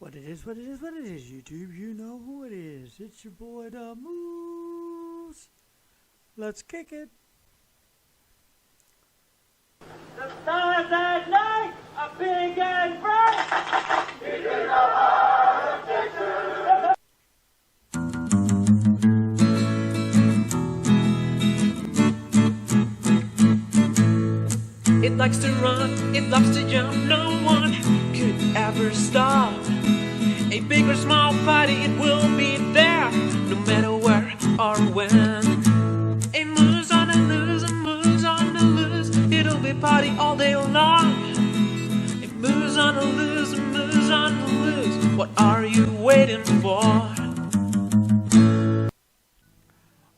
What it is, YouTube, you know who it is. It's your boy, the Moose. Let's kick it. The stars at night are big and bright. It is a heart picture. It likes to run, it loves to jump, no one could ever stop. A big or small party, it will be there, no matter where or when. It moves on and loose, and moves on and loose, it'll be party all day long. It moves on and loose, and moves on and loose, what are you waiting for?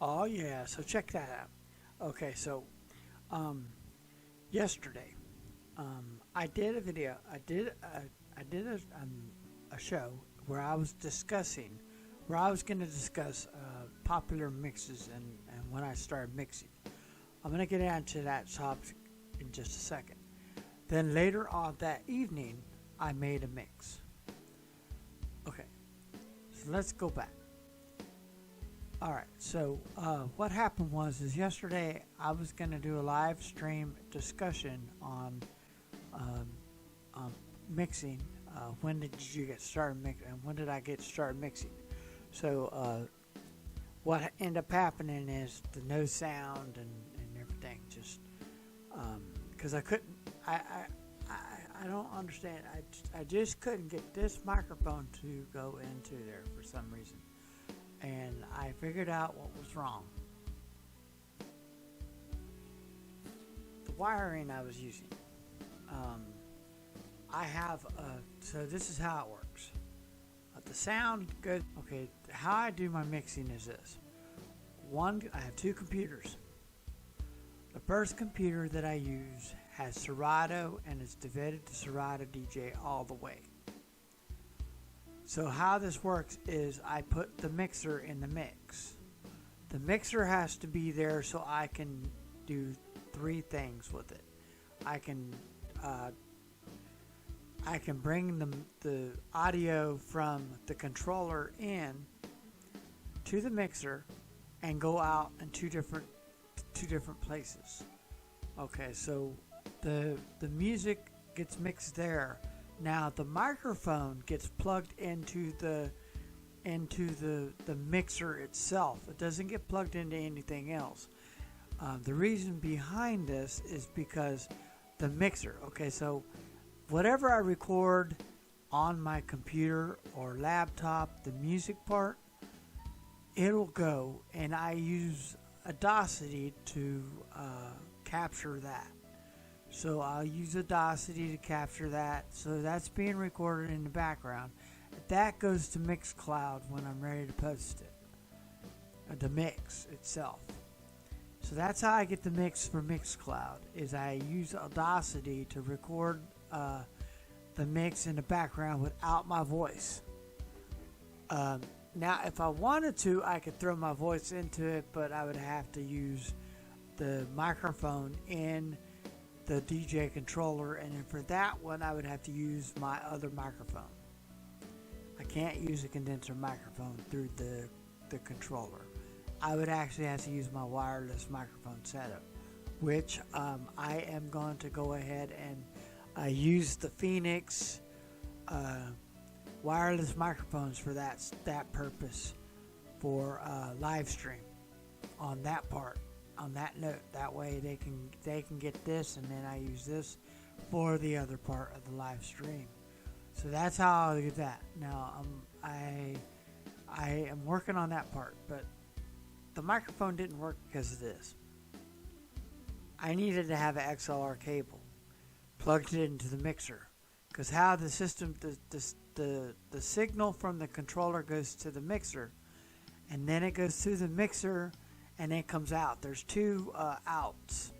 Oh yeah, so check that out. Okay, so, yesterday, I did a video. I did a show where I was going to discuss popular mixes and when I started mixing. I'm going to get into that topic in just a second. Then later on that evening, I made a mix. Okay, so let's go back. Alright, so what happened was yesterday I was going to do a live stream discussion on mixing. When did you get started mixing, and when did I get started mixing? So what ended up happening is the no sound and everything, just because I don't understand. I just couldn't get this microphone to go into there for some reason. And I figured out what was wrong. The wiring I was using. I have so this is how it works. The sound goes, okay, how I do my mixing is this. I have two computers. The first computer that I use has Serato and it's devoted to Serato DJ all the way. So how this works is I put the mixer in the mix. The mixer has to be there so I can do three things with it. I can bring the audio from the controller in to the mixer and go out in two different places. Okay, so the music gets mixed there. Now the microphone gets plugged into the mixer itself. It doesn't get plugged into anything else. The reason behind this is because the mixer. Okay, so whatever I record on my computer or laptop, the music part, it'll go, and I use Odyssey to capture that. So I'll use Odyssey to capture that. So that's being recorded in the background. That goes to Mixcloud when I'm ready to post it. The mix itself. So that's how I get the mix for Mixcloud, is I use Odyssey to record the mix in the background without my voice. Now if I wanted to, I could throw my voice into it, but I would have to use the microphone in the DJ controller, and then for that one I would have to use my other microphone. I can't use a condenser microphone through the controller. I would actually have to use my wireless microphone setup, which I am going to go ahead and use the Phoenix wireless microphones for that purpose, for live stream on that part. On that note, that way they can get this, and then I use this for the other part of the live stream. So that's how I'll do that. Now I am working on that part, but the microphone didn't work because of this. I needed to have an XLR cable plugged it into the mixer, because how the system the signal from the controller goes to the mixer, and then it goes through the mixer and it comes out. There's two outs.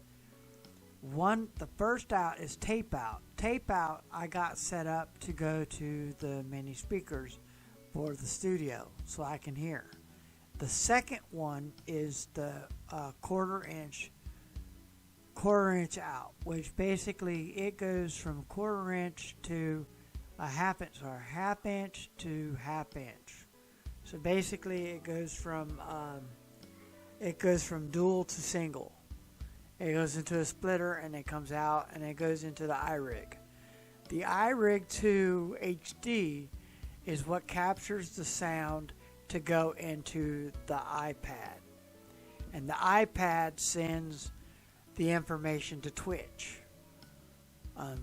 The first out is tape out. Tape out I got set up to go to the mini speakers for the studio so I can hear. The second one is the quarter inch out, which basically it goes from quarter inch to a half inch to half inch. So basically, it goes from dual to single. It goes into a splitter and it comes out and it goes into the iRig. The iRig 2 HD is what captures the sound to go into the iPad. And the iPad sends the information to Twitch.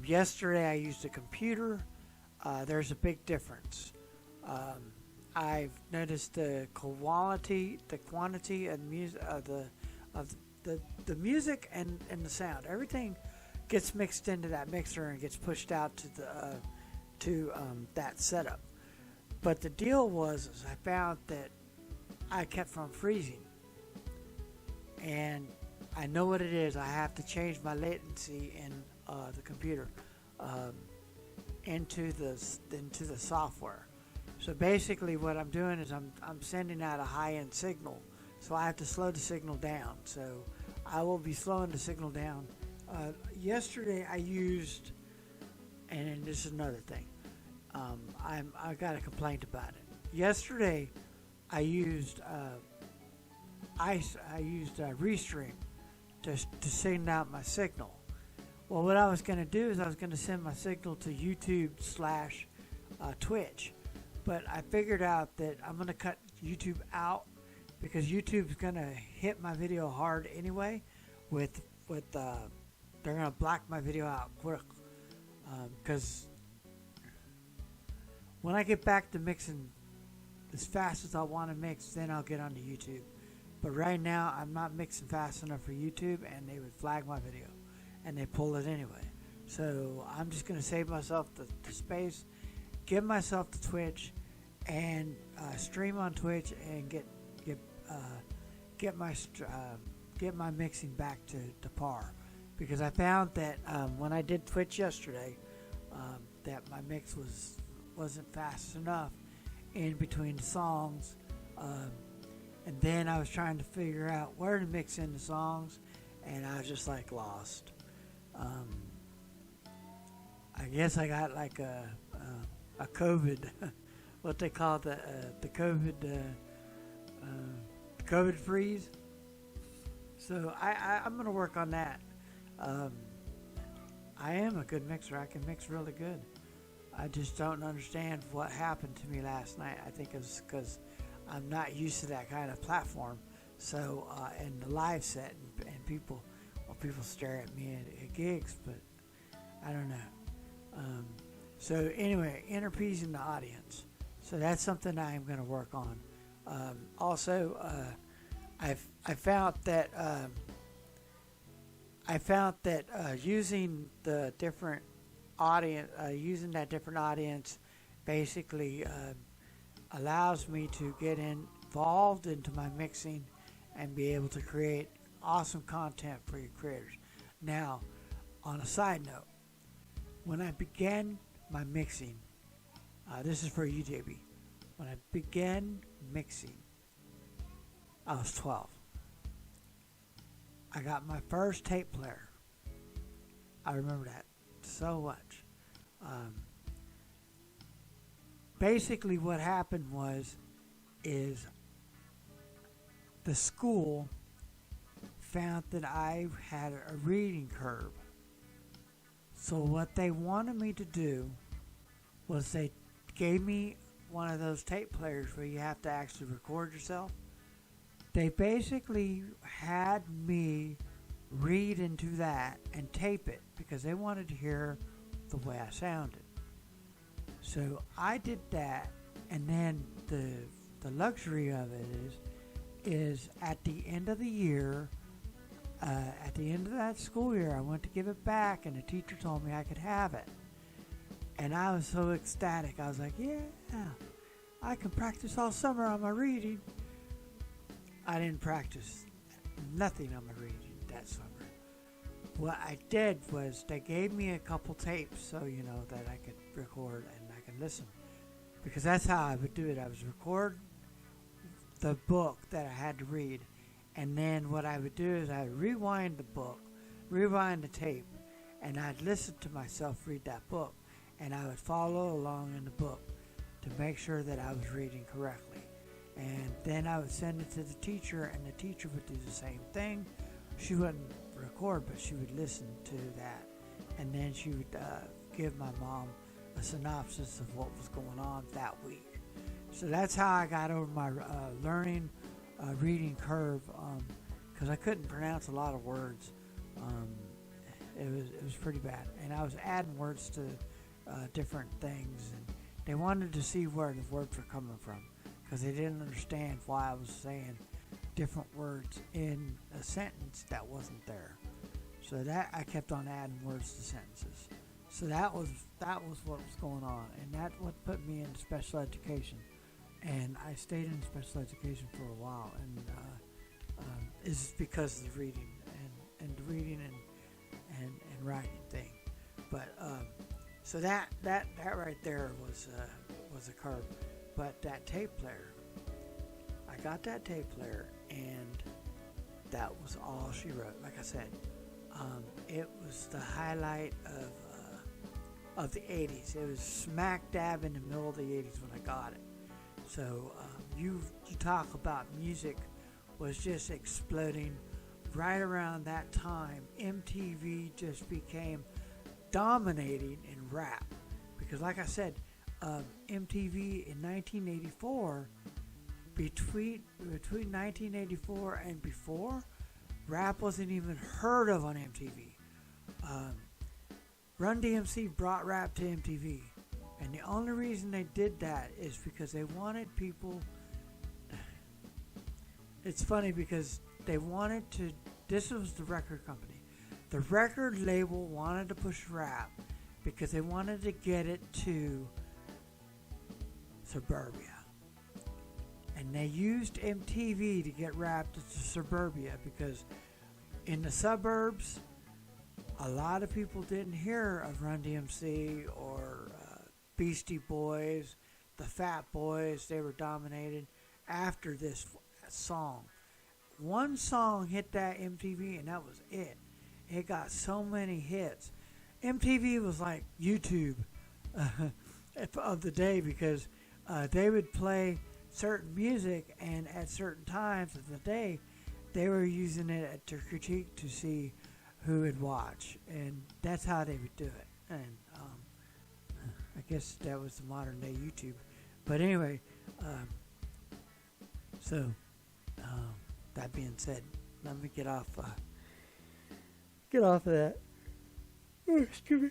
Yesterday I used a computer. There's a big difference. I've noticed the quantity of music, the music and the sound. Everything gets mixed into that mixer and gets pushed out to that setup. But the deal was is I found that I kept from freezing, and I know what it is. I have to change my latency in the computer into the software. So basically, what I'm doing is I'm sending out a high-end signal, so I have to slow the signal down. So I will be slowing the signal down. Yesterday I used, and this is another thing. I got a complaint about it. Yesterday I used Restream to send out my signal. Well, what I was going to do is I was going to send my signal to YouTube/Twitch, but I figured out that I'm going to cut YouTube out because YouTube's going to hit my video hard anyway. They're going to black my video out quick because when I get back to mixing as fast as I want to mix, then I'll get onto YouTube. But right now, I'm not mixing fast enough for YouTube, and they would flag my video, and they pull it anyway. So I'm just going to save myself the space, give myself to Twitch, and stream on Twitch, and get my mixing back to par. Because I found that when I did Twitch yesterday, that my mix wasn't fast enough in between the songs. And then I was trying to figure out where to mix in the songs, and I was just like lost. I guess I got like a COVID, what they call the COVID freeze. So I'm gonna work on that. I am a good mixer. I can mix really good. I just don't understand what happened to me last night. I think it's because I'm not used to that kind of platform. So, and the live set and people stare at me at gigs, but I don't know. So anyway, interpeasing the audience. So that's something I am going to work on. Also, I found that using the different audience, using that different audience, basically allows me to get involved into my mixing and be able to create awesome content for your creators. Now, on a side note, when I began my mixing, this is for you, JB. When I began mixing, I was 12. I got my first tape player. I remember that so much. Basically what happened is the school found that I had a reading curve. So what they wanted me to do was they gave me one of those tape players where you have to actually record yourself. They basically had me read into that and tape it because they wanted to hear the way I sounded. So I did that, and then the luxury of it is at the end of the year, at the end of that school year, I went to give it back, and the teacher told me I could have it. And I was so ecstatic. I was like, yeah, I can practice all summer on my reading. I didn't practice nothing on my reading that summer. What I did was they gave me a couple tapes so, that I could record and I could listen. Because that's how I would do it. I would record the book that I had to read. And then what I would do is I would rewind the book, rewind the tape, and I'd listen to myself read that book. and I would follow along in the book to make sure that I was reading correctly. And then I would send it to the teacher, and the teacher would do the same thing. She wouldn't record, but she would listen to that, and then she would give my mom a synopsis of what was going on that week. So that's how I got over my learning reading curve, because I couldn't pronounce a lot of words. It was pretty bad, and I was adding words to different things, and they wanted to see where the words were coming from, because they didn't understand why I was saying different words in a sentence that wasn't there. So that I kept on adding words to sentences. So that was what was going on, and that's what put me into special education. And I stayed in special education for a while, and is because of the reading and the reading and writing thing. But so that right there was a curve. But that tape player, I got that tape player, and that was all she wrote. Like I said, it was the highlight of the 80s. It was smack dab in the middle of the 80s when I got it. So you talk about music was just exploding right around that time. MTV just became dominating in rap, because like I said, MTV in 1984, between 1984 and before, rap wasn't even heard of on MTV. Run DMC brought rap to MTV, and the only reason they did that is because they wanted people. It's funny because they wanted to. This was the record company. The record label wanted to push rap because they wanted to get it to suburbia. And they used MTV to get rap to suburbia, because in the suburbs, a lot of people didn't hear of Run DMC or Beastie Boys, the Fat Boys. They were dominated after this song. One song hit that MTV, and that was it. It got so many hits. MTV was like YouTube of the day, because they would play certain music, and at certain times of the day, they were using it to critique to see who would watch, and that's how they would do it. And I guess that was the modern day YouTube. But anyway, that being said, let me get off of that. Excuse me.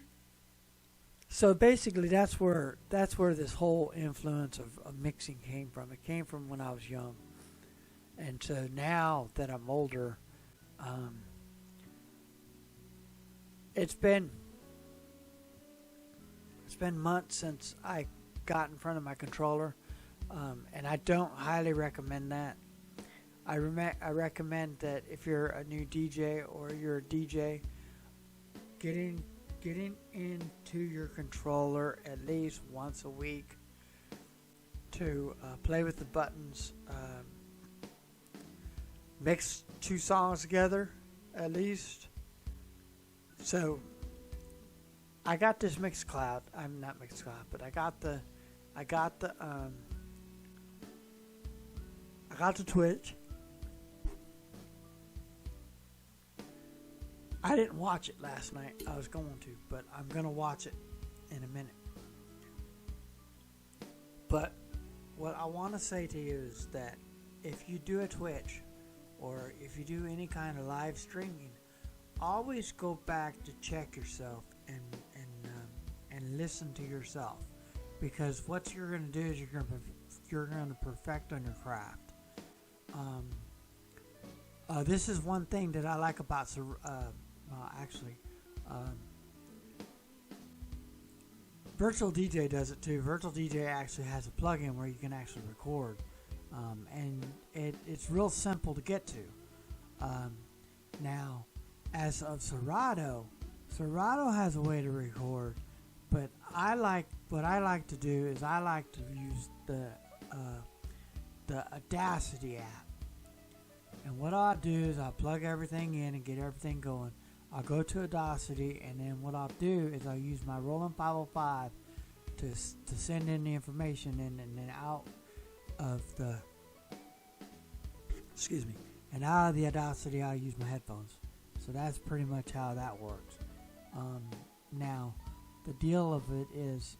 So basically, that's where this whole influence of mixing came from. It came from when I was young, and so now that I'm older, it's been months since I got in front of my controller, and I don't highly recommend that. I recommend that if you're a new DJ or you're a DJ, getting into your controller at least once a week to play with the buttons, mix 2 songs together at least. So I got this Mixcloud. I'm not Mixcloud, but I got the Twitch. I didn't watch it last night. I was going to, but I'm going to watch it in a minute. But what I want to say to you is that if you do a Twitch or if you do any kind of live streaming, always go back to check yourself and listen to yourself, because what you're going to do is you're going to perfect on your craft. This is one thing that I like about Virtual DJ does it too. Virtual DJ actually has a plugin where you can actually record, and it's real simple to get to. Now, as of Serato has a way to record, but what I like to do is I like to use the Audacity app. And what I'll do is I'll plug everything in and get everything going. I'll go to Audacity, and then what I'll do is I'll use my Roland 505 to send in the information in and then out of the and out of the Audacity I'll use my headphones. So that's pretty much how that works. Now the deal of it is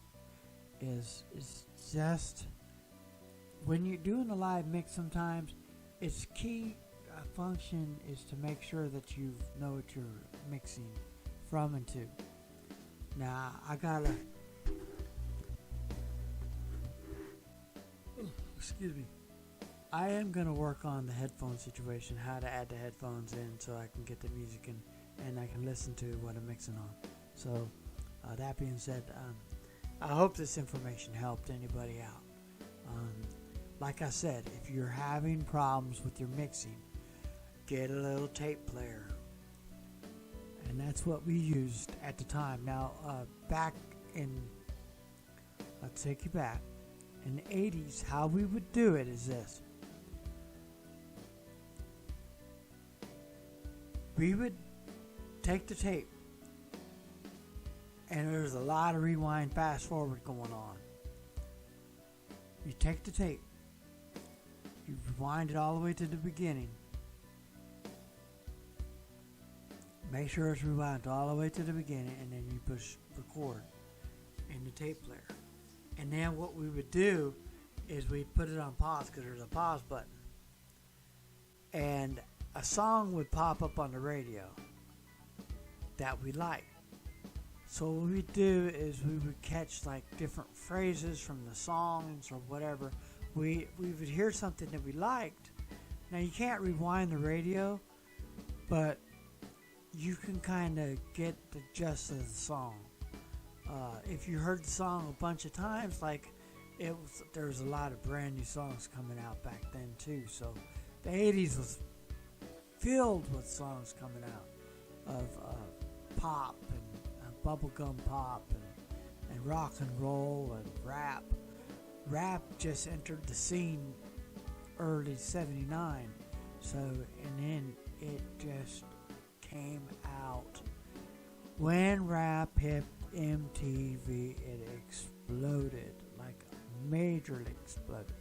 just when you're doing a live mix, sometimes its key function is to make sure that you know what you're mixing from and to. Now I gotta I am gonna work on the headphone situation, how to add the headphones in so I can get the music in and I can listen to what I'm mixing on. So that being said, I hope this information helped anybody out. Like I said, if you're having problems with your mixing, get a little tape player. And that's what we used at the time. Now, back in, let's take you back. In the 80s, how we would do it is this. We would take the tape, and there's a lot of rewind, fast forward going on. You take the tape, you rewind it all the way to the beginning. Make sure it's rewound all the way to the beginning, and then you push record in the tape player. And then what we would do is we'd put it on pause, because there's a pause button. And a song would pop up on the radio that we like. So what we'd do is we would catch like different phrases from the songs or whatever. We would hear something that we liked. Now you can't rewind the radio, but you can kind of get the gist of the song. If you heard the song a bunch of times, like there was a lot of brand new songs coming out back then too. So the 80s was filled with songs coming out of pop and bubblegum pop and rock and roll and rap. Rap just entered the scene early 79. So, and then it just came out. When rap hit MTV, it exploded, like majorly exploded.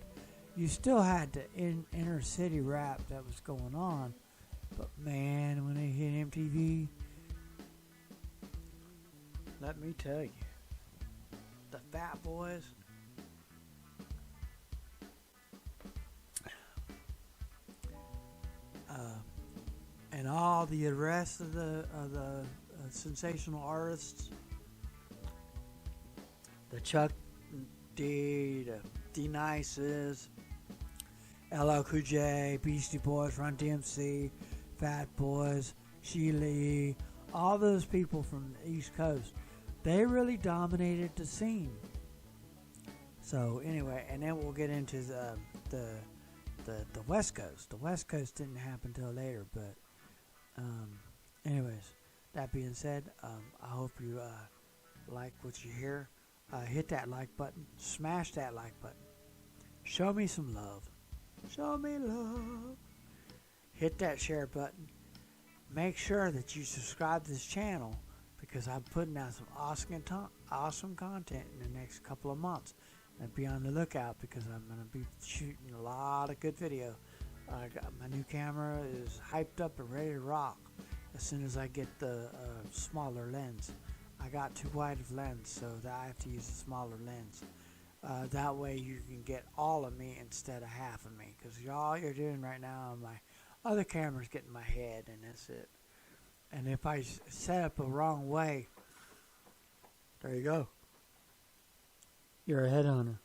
You still had the inner city rap that was going on, but man, when it hit MTV, let me tell you, the Fat Boys, and all the rest of the sensational artists, the Chuck D, the D-Nices, LL Cool J, Beastie Boys, Run DMC, Fat Boys, Sheila, all those people from the East Coast, they really dominated the scene. So anyway, and then we'll get into the West Coast. The West Coast didn't happen till later, but anyways, that being said, I hope you like what you hear. Hit that like button, smash that like button, show me some love, show me love. Hit that share button. Make sure that you subscribe to this channel, because I'm putting out some awesome content in the next couple of months. And be on the lookout, because I'm going to be shooting a lot of good video. My new camera is hyped up and ready to rock as soon as I get the smaller lens. I got too wide of lens, so that I have to use a smaller lens. That way you can get all of me instead of half of me, because all you're doing right now on my other camera's getting my head, and that's it. And if I set up a wrong way, there you go. You're a head hunter.